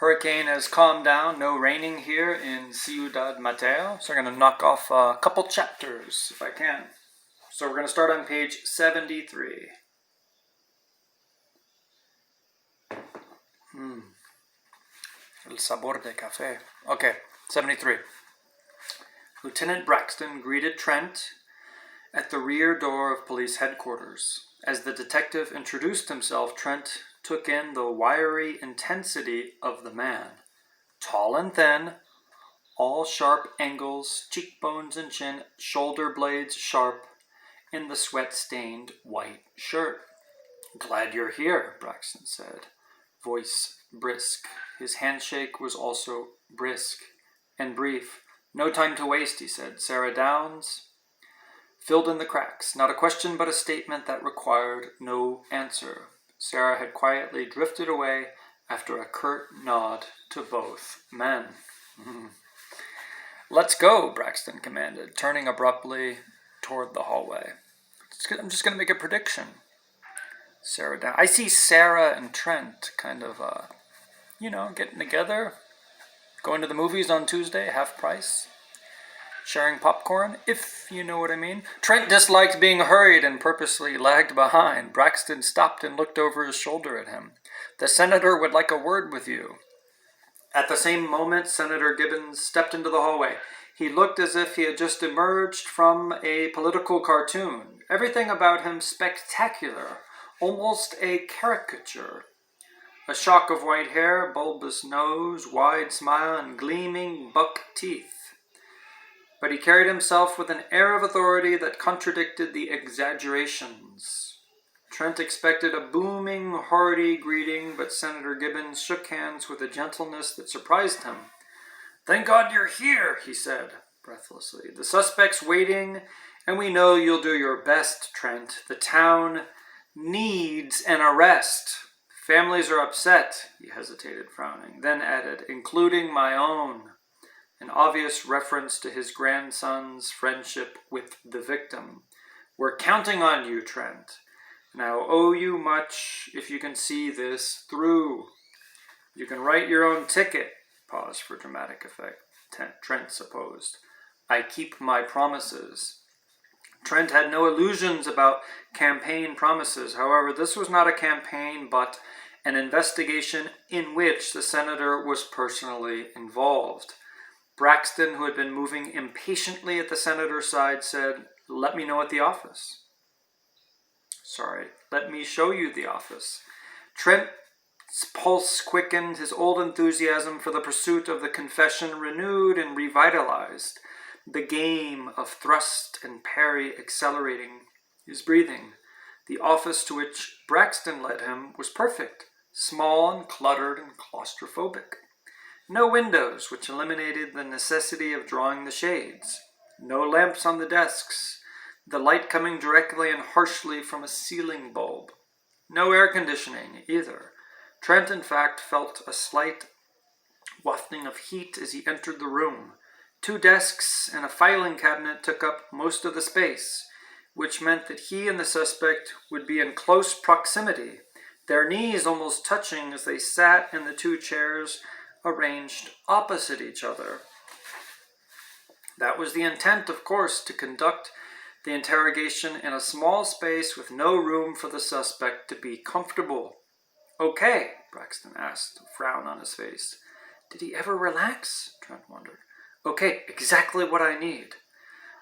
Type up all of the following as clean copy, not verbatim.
Hurricane has calmed down, no raining here in Ciudad Mateo, so I'm going to knock off a couple chapters if I can. So we're going to start on page 73. El sabor de café. Okay, 73. Lieutenant Braxton greeted Trent at the rear door of police headquarters. As the detective introduced himself, Trent took in the wiry intensity of the man. Tall and thin, all sharp angles, cheekbones and chin, shoulder blades sharp, in the sweat-stained white shirt. "Glad you're here," Braxton said, voice brisk. His handshake was also brisk and brief. "No time to waste," he said. Sarah Downs filled in the cracks. Not a question but a statement that required no answer. Sarah had quietly drifted away after a curt nod to both men. "Let's go," Braxton commanded, turning abruptly toward the hallway. I'm just going to make a prediction. Sarah Downs. I see Sarah and Trent kind of, getting together, going to the movies on Tuesday, half price, sharing popcorn, if you know what I mean. Trent disliked being hurried and purposely lagged behind. Braxton stopped and looked over his shoulder at him. "The senator would like a word with you." At the same moment, Senator Gibbons stepped into the hallway. He looked as if he had just emerged from a political cartoon. Everything about him spectacular, almost a caricature. A shock of white hair, bulbous nose, wide smile, and gleaming buck teeth. But he carried himself with an air of authority that contradicted the exaggerations. Trent expected a booming, hearty greeting, but Senator Gibbons shook hands with a gentleness that surprised him. "Thank God you're here," he said breathlessly. "The suspect's waiting, and we know you'll do your best, Trent. The town needs an arrest. Families are upset," he hesitated, frowning, then added, "including my own," an obvious reference to his grandson's friendship with the victim. "We're counting on you, Trent, and I'll owe you much if you can see this through. You can write your own ticket." Pause for dramatic effect. Trent supposed. "I keep my promises." Trent had no illusions about campaign promises. However, this was not a campaign, but an investigation in which the senator was personally involved. Braxton, who had been moving impatiently at the senator's side, said, "Let me know at the office." "Sorry, let me show you the office." Trent's pulse quickened, his old enthusiasm for the pursuit of the confession renewed and revitalized, the game of thrust and parry accelerating his breathing. The office to which Braxton led him was perfect, small and cluttered and claustrophobic. No windows, which eliminated the necessity of drawing the shades. No lamps on the desks, the light coming directly and harshly from a ceiling bulb. No air conditioning, either. Trent, in fact, felt a slight wafting of heat as he entered the room. 2 desks and a filing cabinet took up most of the space, which meant that he and the suspect would be in close proximity, their knees almost touching as they sat in the 2 chairs arranged opposite each other. That was the intent, of course, to conduct the interrogation in a small space with no room for the suspect to be comfortable. "Okay," Braxton asked, a frown on his face. Did he ever relax? Trent wondered. "Okay, exactly what I need.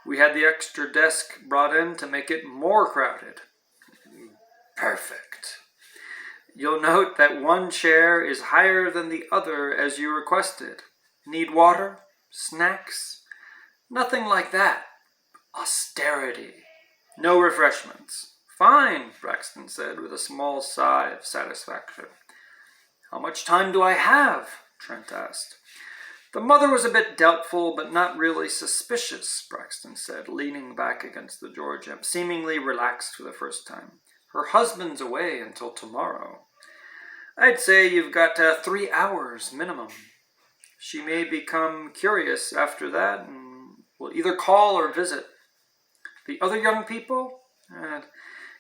We had the extra desk brought in to make it more crowded." "Perfect. You'll note that one chair is higher than the other as you requested. Need water? Snacks? Nothing like that. Austerity. No refreshments." "Fine," Braxton said with a small sigh of satisfaction. "How much time do I have?" Trent asked. "The mother was a bit doubtful, but not really suspicious," Braxton said, leaning back against the door jamb, seemingly relaxed for the first time. "Her husband's away until tomorrow. I'd say you've got 3 hours minimum. She may become curious after that and will either call or visit. The other young people?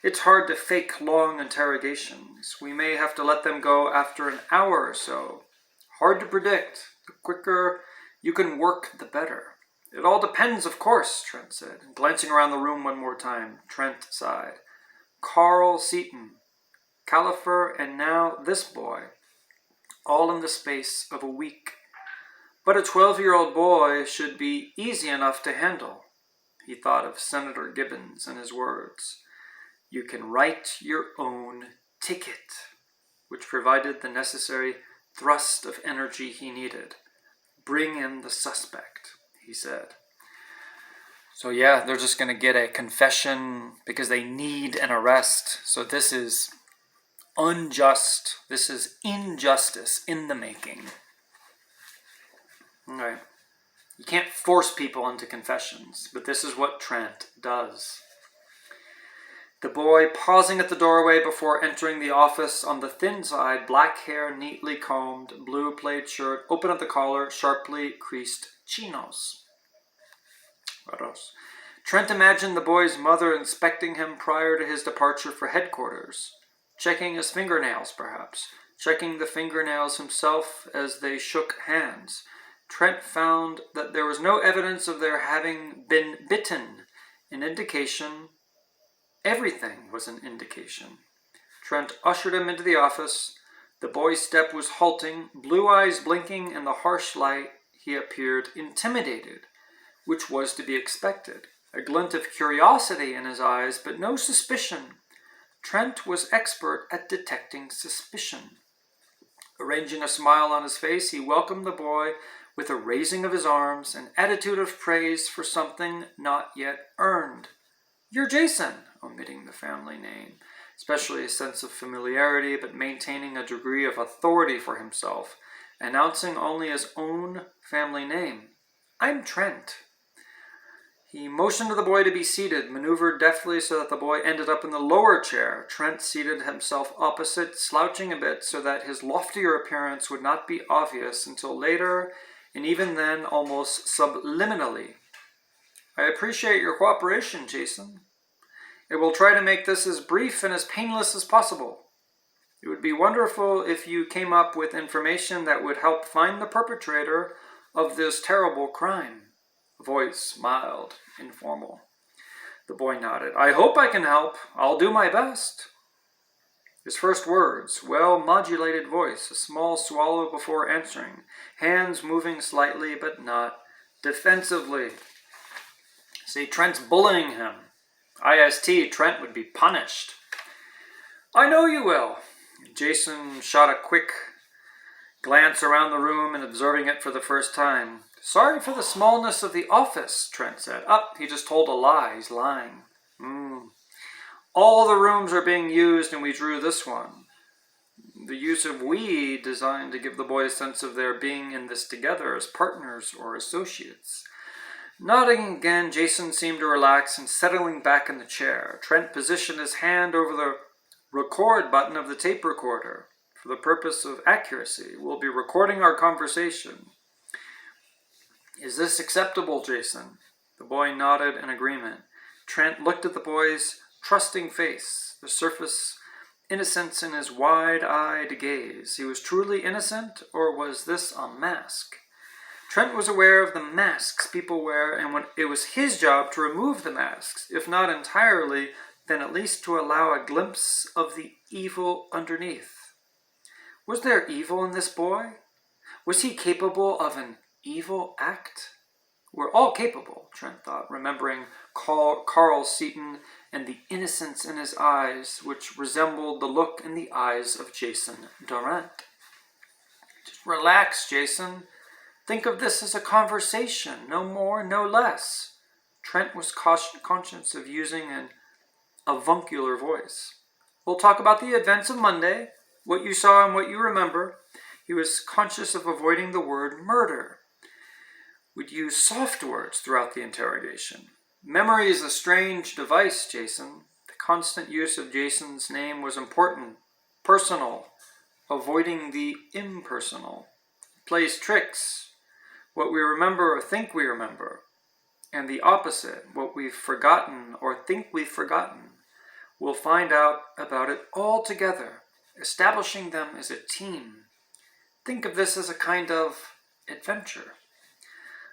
It's hard to fake long interrogations. We may have to let them go after an hour or so. Hard to predict. The quicker you can work, the better. It all depends, of course, Trent said. Glancing around the room one more time, Trent sighed. Carl Seaton, Califer, and now this boy, all in the space of a week. But a 12-year-old boy should be easy enough to handle. He thought of Senator Gibbons and his words. You can write your own ticket, which provided the necessary thrust of energy he needed. Bring in the suspect, he said. So yeah, they're just going to get a confession because they need an arrest. So this is unjust. This is injustice in the making. All right. You can't force people into confessions, but this is what Trent does. The boy, pausing at the doorway before entering the office, on the thin side, black hair neatly combed, blue plaid shirt, open at the collar, sharply creased chinos. Trent imagined the boy's mother inspecting him prior to his departure for headquarters, checking his fingernails perhaps, checking the fingernails himself as they shook hands. Trent found that there was no evidence of their having been bitten, an indication. Everything was an indication. Trent ushered him into the office. The boy's step was halting, blue eyes blinking in the harsh light. He appeared intimidated, which was to be expected. A glint of curiosity in his eyes, but no suspicion. Trent was expert at detecting suspicion. Arranging a smile on his face, he welcomed the boy with a raising of his arms, an attitude of praise for something not yet earned. You're Jason, omitting the family name, especially a sense of familiarity, but maintaining a degree of authority for himself, announcing only his own family name. I'm Trent. He motioned to the boy to be seated, maneuvered deftly so that the boy ended up in the lower chair. Trent seated himself opposite, slouching a bit so that his loftier appearance would not be obvious until later, and even then almost subliminally. I appreciate your cooperation, Jason. I will try to make this as brief and as painless as possible. It would be wonderful if you came up with information that would help find the perpetrator of this terrible crime. Voice mild, informal. The boy nodded. I hope I can help. I'll do my best. His first words, well-modulated voice, a small swallow before answering, hands moving slightly but not defensively. See, Trent's bullying him. IST, Trent would be punished. I know you will. Jason shot a quick glance around the room and observing it for the first time. Sorry for the smallness of the office, Trent said. He just told a lie. He's lying. All the rooms are being used and we drew this one. The use of we designed to give the boy a sense of their being in this together as partners or associates. Nodding again, Jason seemed to relax and settling back in the chair. Trent positioned his hand over the record button of the tape recorder. For the purpose of accuracy, we'll be recording our conversation. Is this acceptable, Jason? The boy nodded in agreement. Trent looked at the boy's trusting face, the surface innocence in his wide-eyed gaze. He was truly innocent, or was this a mask? Trent was aware of the masks people wear, and when it was his job to remove the masks, if not entirely, then at least to allow a glimpse of the evil underneath. Was there evil in this boy? Was he capable of an evil act? We're all capable, Trent thought, remembering Carl Seaton and the innocence in his eyes, which resembled the look in the eyes of Jason Durant. Just relax, Jason. Think of this as a conversation, no more, no less. Trent was conscious of using an avuncular voice. We'll talk about the events of Monday, what you saw and what you remember. He was conscious of avoiding the word murder. Would use soft words throughout the interrogation. Memory is a strange device, Jason. The constant use of Jason's name was important, personal, avoiding the impersonal. It plays tricks, what we remember or think we remember, and the opposite, what we've forgotten or think we've forgotten. We'll find out about it all together, establishing them as a team. think of this as a kind of adventure.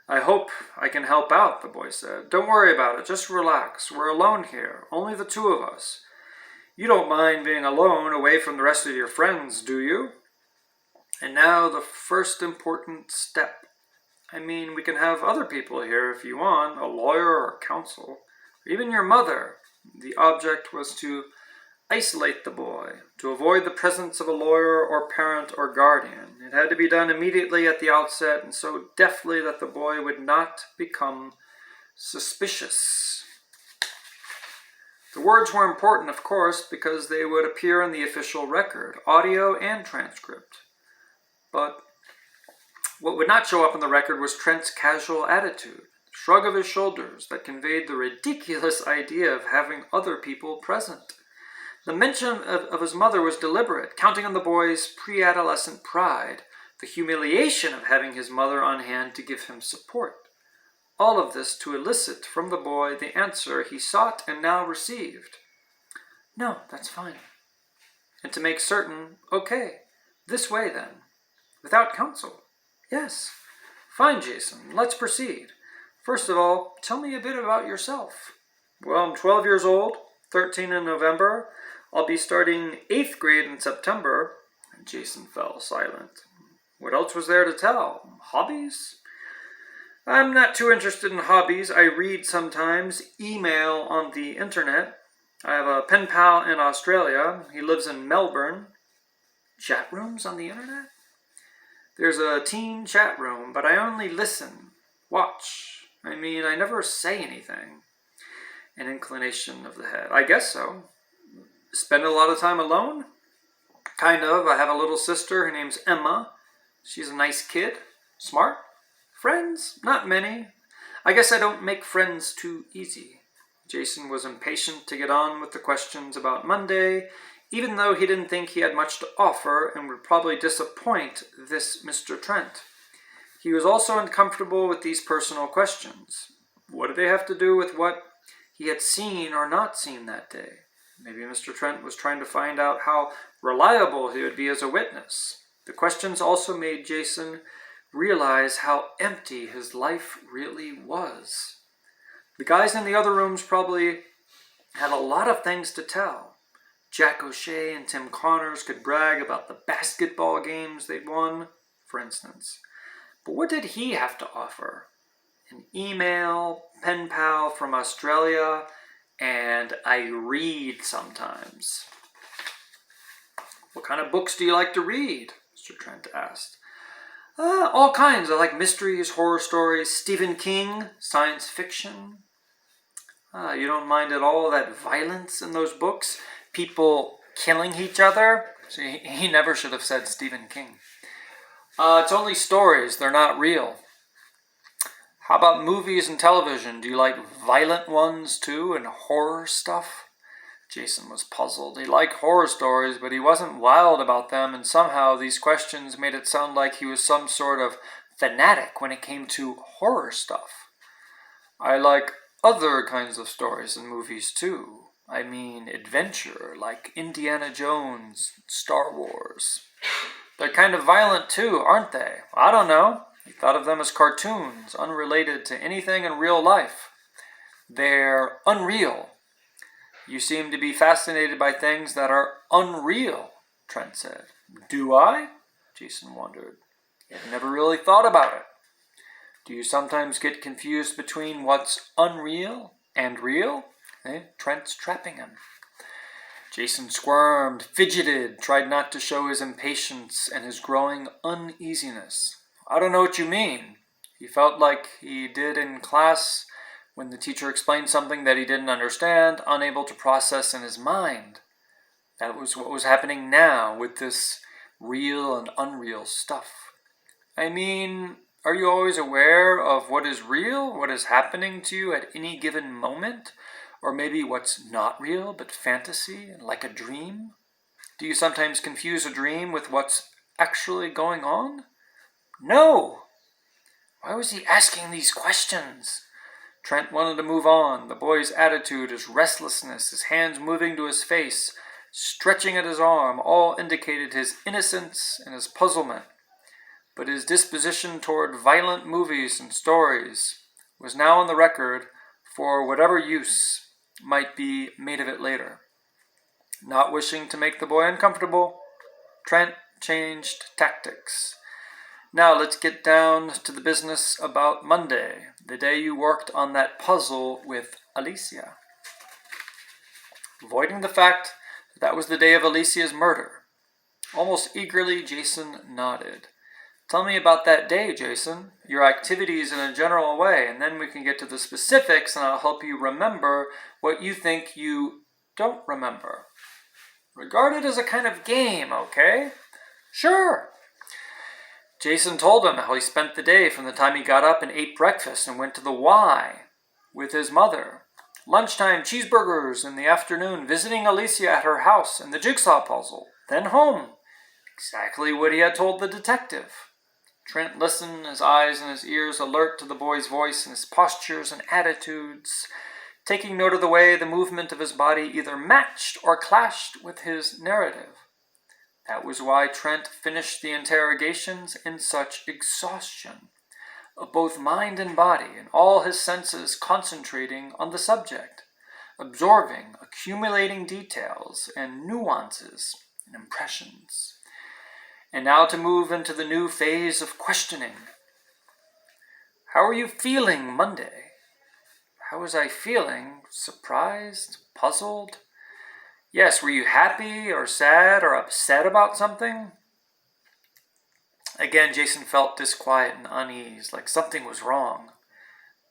I hope I can help out, the boy said. Don't worry about it, just relax. We're alone here, only the two of us. You don't mind being alone away from the rest of your friends, do you? And now the first important step. I mean, we can have other people here if you want, a lawyer or counsel, or even your mother. The object was to isolate the boy, to avoid the presence of a lawyer or parent or guardian. It had to be done immediately at the outset, and so deftly that the boy would not become suspicious. The words were important, of course, because they would appear in the official record, audio and transcript. But what would not show up in the record was Trent's casual attitude, the shrug of his shoulders that conveyed the ridiculous idea of having other people present. The mention of his mother was deliberate, counting on the boy's pre-adolescent pride, the humiliation of having his mother on hand to give him support. All of this to elicit from the boy the answer he sought and now received. No, that's fine. And to make certain, okay, this way then, without counsel. Yes. Fine, Jason, let's proceed. First of all, tell me a bit about yourself. Well, I'm 12 years old, 13 in November. I'll be starting 8th grade in September. And Jason fell silent. What else was there to tell? Hobbies? I'm not too interested in hobbies. I read sometimes, email on the internet. I have a pen pal in Australia. He lives in Melbourne. Chat rooms on the internet? There's a teen chat room, but I only listen, watch. I mean, I never say anything. An inclination of the head. I guess so. Spend a lot of time alone? Kind of. I have a little sister. Her name's Emma. She's a nice kid. Smart. Friends? Not many. I guess I don't make friends too easy. Jason was impatient to get on with the questions about Monday, even though he didn't think he had much to offer and would probably disappoint this Mr. Trent. He was also uncomfortable with these personal questions. What did they have to do with what he had seen or not seen that day? Maybe Mr. Trent was trying to find out how reliable he would be as a witness. The questions also made Jason realize how empty his life really was. The guys in the other rooms probably had a lot of things to tell. Jack O'Shea and Tim Connors could brag about the basketball games they'd won, for instance. But what did he have to offer? An email, pen pal from Australia, and I read sometimes. What kind of books do you like to read? Mr. Trent asked. All kinds. I like mysteries, horror stories, Stephen King, science fiction. You don't mind at all that violence in those books? People killing each other? See, he never should have said Stephen King. It's only stories. They're not real. How about movies and television? Do you like violent ones too and horror stuff? Jason was puzzled. He liked horror stories, but he wasn't wild about them, and somehow these questions made it sound like he was some sort of fanatic when it came to horror stuff. I like other kinds of stories and movies too. I mean adventure, like Indiana Jones, Star Wars. They're kind of violent too, aren't they? I don't know. He thought of them as cartoons, unrelated to anything in real life. They're unreal. You seem to be fascinated by things that are unreal, Trent said. Do I? Jason wondered. He had never really thought about it. Do you sometimes get confused between what's unreal and real? Trent's trapping him. Jason squirmed, fidgeted, tried not to show his impatience and his growing uneasiness. I don't know what you mean. He felt like he did in class when the teacher explained something that he didn't understand, unable to process in his mind. That was what was happening now with this real and unreal stuff. I mean, are you always aware of what is real, what is happening to you at any given moment? Or maybe what's not real, but fantasy, like a dream? Do you sometimes confuse a dream with what's actually going on? No! Why was he asking these questions? Trent wanted to move on. The boy's attitude, his restlessness, his hands moving to his face, stretching at his arm, all indicated his innocence and his puzzlement. but his disposition toward violent movies and stories was now on the record for whatever use might be made of it later. Not wishing to make the boy uncomfortable, Trent changed tactics. Now let's get down to the business about Monday, the day you worked on that puzzle with Alicia. Avoiding the fact that was the day of Alicia's murder. Almost eagerly, Jason nodded. Tell me about that day, Jason, your activities in a general way, and then we can get to the specifics and I'll help you remember what you think you don't remember. Regard it as a kind of game, okay? Sure. Jason told him how he spent the day from the time he got up and ate breakfast and went to the Y with his mother. Lunchtime cheeseburgers, in the afternoon visiting Alicia at her house and the jigsaw puzzle, then home. Exactly what he had told the detective. Trent listened, his eyes and his ears alert to the boy's voice and his postures and attitudes, taking note of the way the movement of his body either matched or clashed with his narrative. That was why Trent finished the interrogations in such exhaustion of both mind and body, and all his senses concentrating on the subject, absorbing, accumulating details and nuances and impressions. And now to move into the new phase of questioning. How are you feeling Monday? How was I feeling? Surprised? Puzzled? Yes, were you happy or sad or upset about something? Again, Jason felt disquiet and unease, like something was wrong.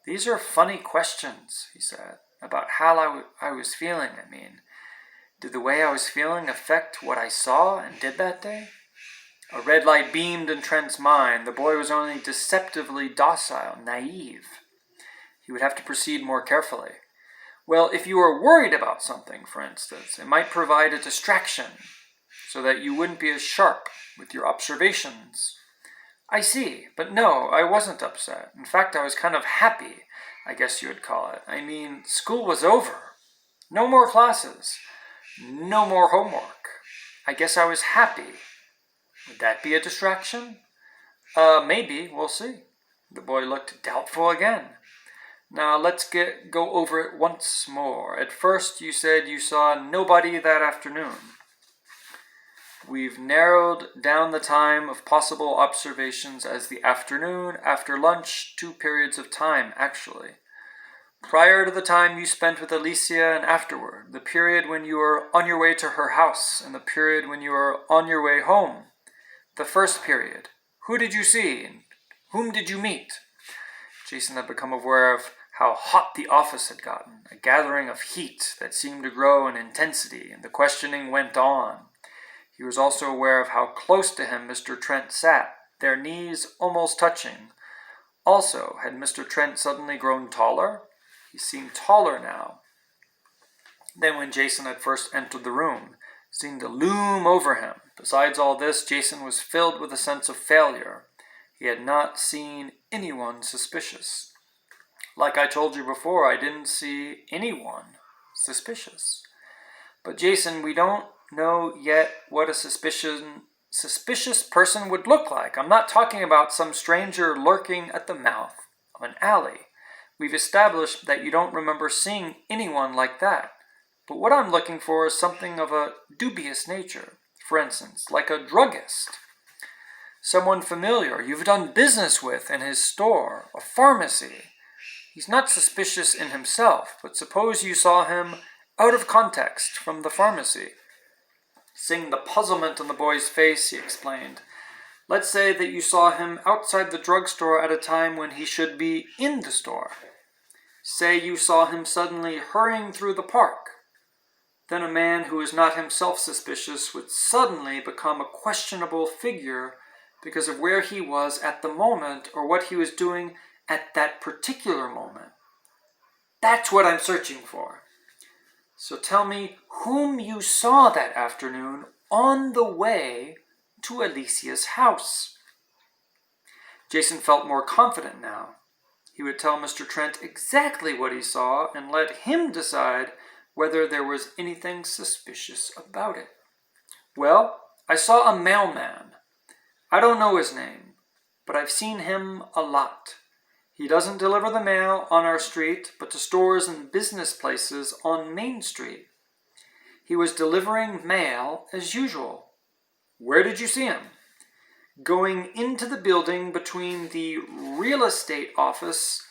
These are funny questions, he said, about how I was feeling. I mean, did the way I was feeling affect what I saw and did that day? A red light beamed in Trent's mind. The boy was only deceptively docile, naive. He would have to proceed more carefully. Well, if you were worried about something, for instance, it might provide a distraction so that you wouldn't be as sharp with your observations. I see, but no, I wasn't upset. In fact, I was kind of happy, I guess you would call it. I mean, school was over. No more classes. No more homework. I guess I was happy. Would that be a distraction? Maybe, we'll see. The boy looked doubtful again. Now let's go over it once more. At first you said you saw nobody that afternoon. We've narrowed down the time of possible observations as the afternoon, after lunch, 2 periods of time, actually. Prior to the time you spent with Alicia and afterward, the period when you were on your way to her house and the period when you were on your way home. The first period, who did you see and whom did you meet? Jason had become aware of how hot the office had gotten, a gathering of heat that seemed to grow in intensity, and the questioning went on. He was also aware of how close to him Mr. Trent sat, their knees almost touching. Also, had Mr. Trent suddenly grown taller? He seemed taller now than when Jason had first entered the room, seemed to loom over him. Besides all this, Jason was filled with a sense of failure. He had not seen anyone suspicious. Like I told you before, I didn't see anyone suspicious. But Jason, we don't know yet what a suspicious person would look like. I'm not talking about some stranger lurking at the mouth of an alley. We've established that you don't remember seeing anyone like that. But what I'm looking for is something of a dubious nature. For instance, like a druggist. Someone familiar you've done business with in his store, a pharmacy. He's not suspicious in himself, but suppose you saw him out of context from the pharmacy. Seeing the puzzlement on the boy's face, he explained. Let's say that you saw him outside the drugstore at a time when he should be in the store. Say you saw him suddenly hurrying through the park. Then a man who is not himself suspicious would suddenly become a questionable figure because of where he was at the moment or what he was doing at that particular moment. That's what I'm searching for. So tell me whom you saw that afternoon on the way to Alicia's house. Jason felt more confident now. He would tell Mr. Trent exactly what he saw and let him decide whether there was anything suspicious about it. Well, I saw a mailman. I don't know his name. but I've seen him a lot. He doesn't deliver the mail on our street, but to stores and business places on Main Street. He was delivering mail as usual. Where did you see him? Going into the building between the real estate office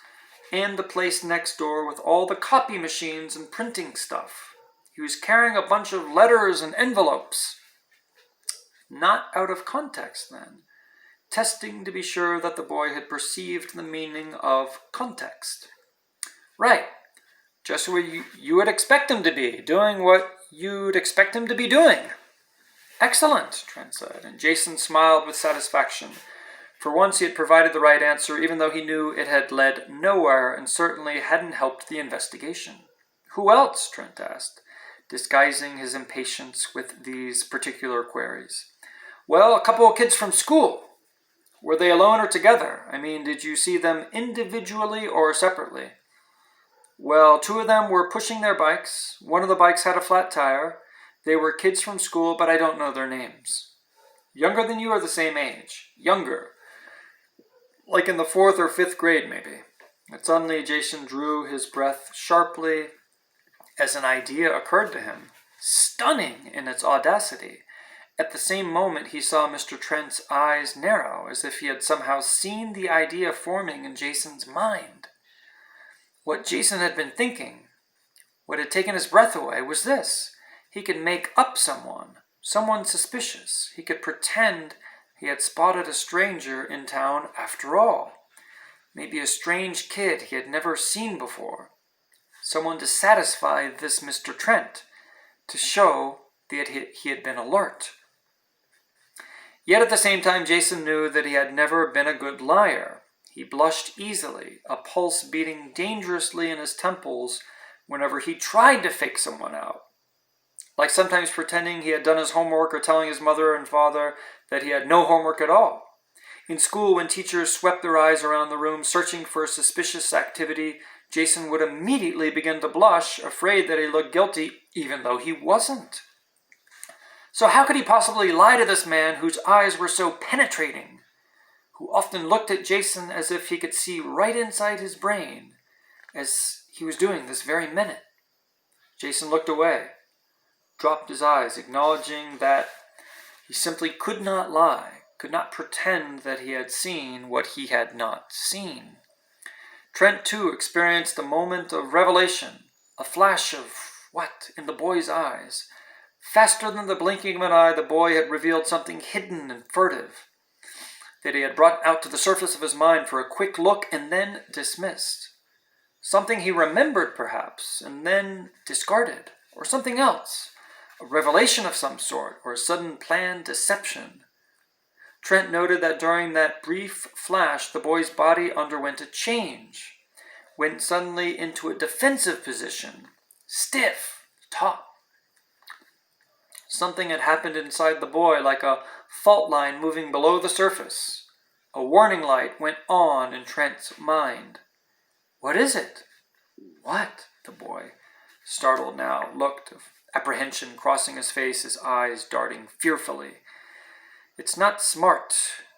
and the place next door with all the copy machines and printing stuff. He was carrying a bunch of letters and envelopes. Not out of context, then. Testing to be sure that the boy had perceived the meaning of context. Right. Just where you would expect him to be, doing what you'd expect him to be doing. Excellent, Trent said, and Jason smiled with satisfaction. For once he had provided the right answer, even though he knew it had led nowhere and certainly hadn't helped the investigation. Who else? Trent asked, disguising his impatience with these particular queries. Well, a couple of kids from school. Were they alone or together? I mean, did you see them individually or separately? Well, two of them were pushing their bikes. One of the bikes had a flat tire. They were kids from school, but I don't know their names. Younger than you or the same age? Younger. Like in the 4th or 5th grade, maybe. And suddenly Jason drew his breath sharply as an idea occurred to him, stunning in its audacity. At the same moment, he saw Mr. Trent's eyes narrow, as if he had somehow seen the idea forming in Jason's mind. What Jason had been thinking, what had taken his breath away, was this. He could make up someone suspicious. He could pretend he had spotted a stranger in town after all. Maybe a strange kid he had never seen before. Someone to satisfy this Mr. Trent, to show that he had been alert. Yet at the same time, Jason knew that he had never been a good liar. He blushed easily, a pulse beating dangerously in his temples whenever he tried to fake someone out. Like sometimes pretending he had done his homework or telling his mother and father that he had no homework at all. In school, when teachers swept their eyes around the room searching for suspicious activity, Jason would immediately begin to blush, afraid that he looked guilty, even though he wasn't. So how could he possibly lie to this man whose eyes were so penetrating, who often looked at Jason as if he could see right inside his brain, as he was doing this very minute? Jason looked away, dropped his eyes, acknowledging that he simply could not lie, could not pretend that he had seen what he had not seen. Trent, too, experienced a moment of revelation, a flash of what in the boy's eyes? Faster than the blinking of an eye, the boy had revealed something hidden and furtive that he had brought out to the surface of his mind for a quick look and then dismissed. Something he remembered, perhaps, and then discarded, or something else, a revelation of some sort, or a sudden planned deception. Trent noted that during that brief flash, the boy's body underwent a change, went suddenly into a defensive position, stiff, taut. Something had happened inside the boy, like a fault line moving below the surface. A warning light went on in Trent's mind. What is it? What? The boy, startled now, looked, of apprehension crossing his face, his eyes darting fearfully. It's not smart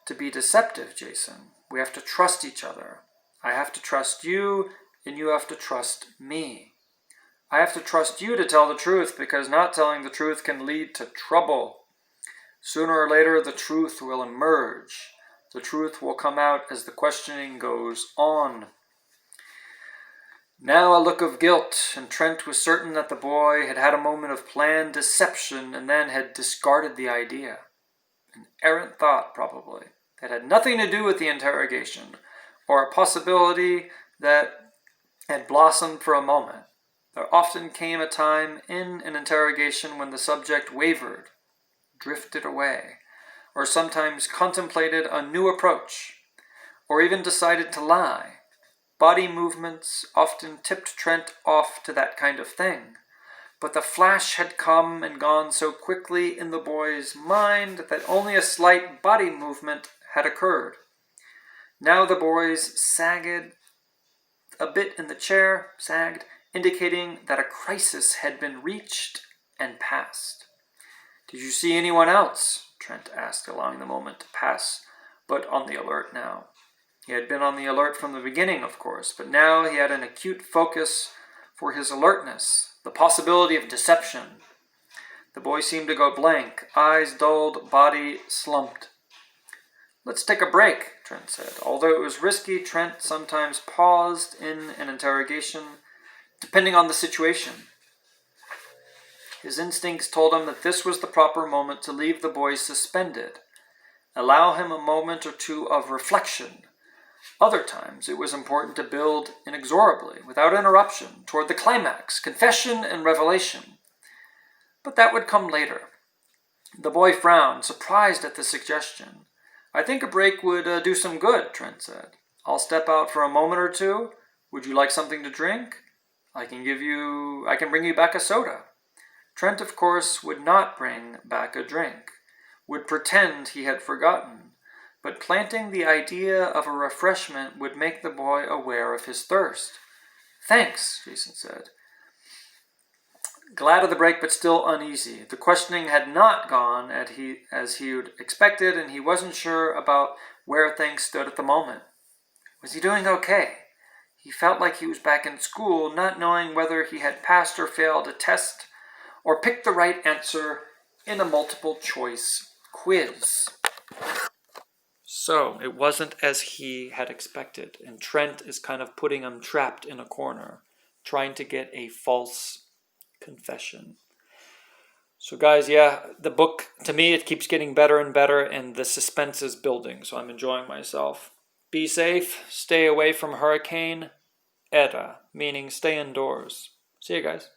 to be deceptive, Jason. We have to trust each other. I have to trust you, and you have to trust me. I have to trust you to tell the truth, because not telling the truth can lead to trouble. Sooner or later, the truth will emerge. The truth will come out as the questioning goes on. Now a look of guilt, and Trent was certain that the boy had had a moment of planned deception and then had discarded the idea. An errant thought, probably, that had nothing to do with the interrogation, or a possibility that had blossomed for a moment. There often came a time in an interrogation when the subject wavered, drifted away, or sometimes contemplated a new approach, or even decided to lie. Body movements often tipped Trent off to that kind of thing, but the flash had come and gone so quickly in the boy's mind that only a slight body movement had occurred. Now the boys sagged a bit in the chair, indicating that a crisis had been reached and passed. Did you see anyone else? Trent asked, allowing the moment to pass but on the alert now. He had been on the alert from the beginning, of course, but now he had an acute focus for his alertness, the possibility of deception. The boy seemed to go blank, eyes dulled, body slumped. "Let's take a break," Trent said. Although it was risky, Trent sometimes paused in an interrogation, depending on the situation. His instincts told him that this was the proper moment to leave the boy suspended, allow him a moment or two of reflection. Other times, it was important to build inexorably, without interruption, toward the climax, confession and revelation. But that would come later. The boy frowned, surprised at the suggestion. "I think a break would do some good," Trent said. "I'll step out for a moment or two. Would you like something to drink? I can bring you back a soda." Trent, of course, would not bring back a drink, would pretend he had forgotten, but planting the idea of a refreshment would make the boy aware of his thirst. "Thanks," Jason said. Glad of the break, but still uneasy. The questioning had not gone as he had expected, and he wasn't sure about where things stood at the moment. Was he doing okay? He felt like he was back in school, not knowing whether he had passed or failed a test or picked the right answer in a multiple-choice quiz. So, it wasn't as he had expected, and Trent is kind of putting him trapped in a corner, trying to get a false confession. So guys, the book, to me, it keeps getting better and better, and the suspense is building, so I'm enjoying myself. Be safe, stay away from Hurricane Eta, meaning stay indoors. See you guys.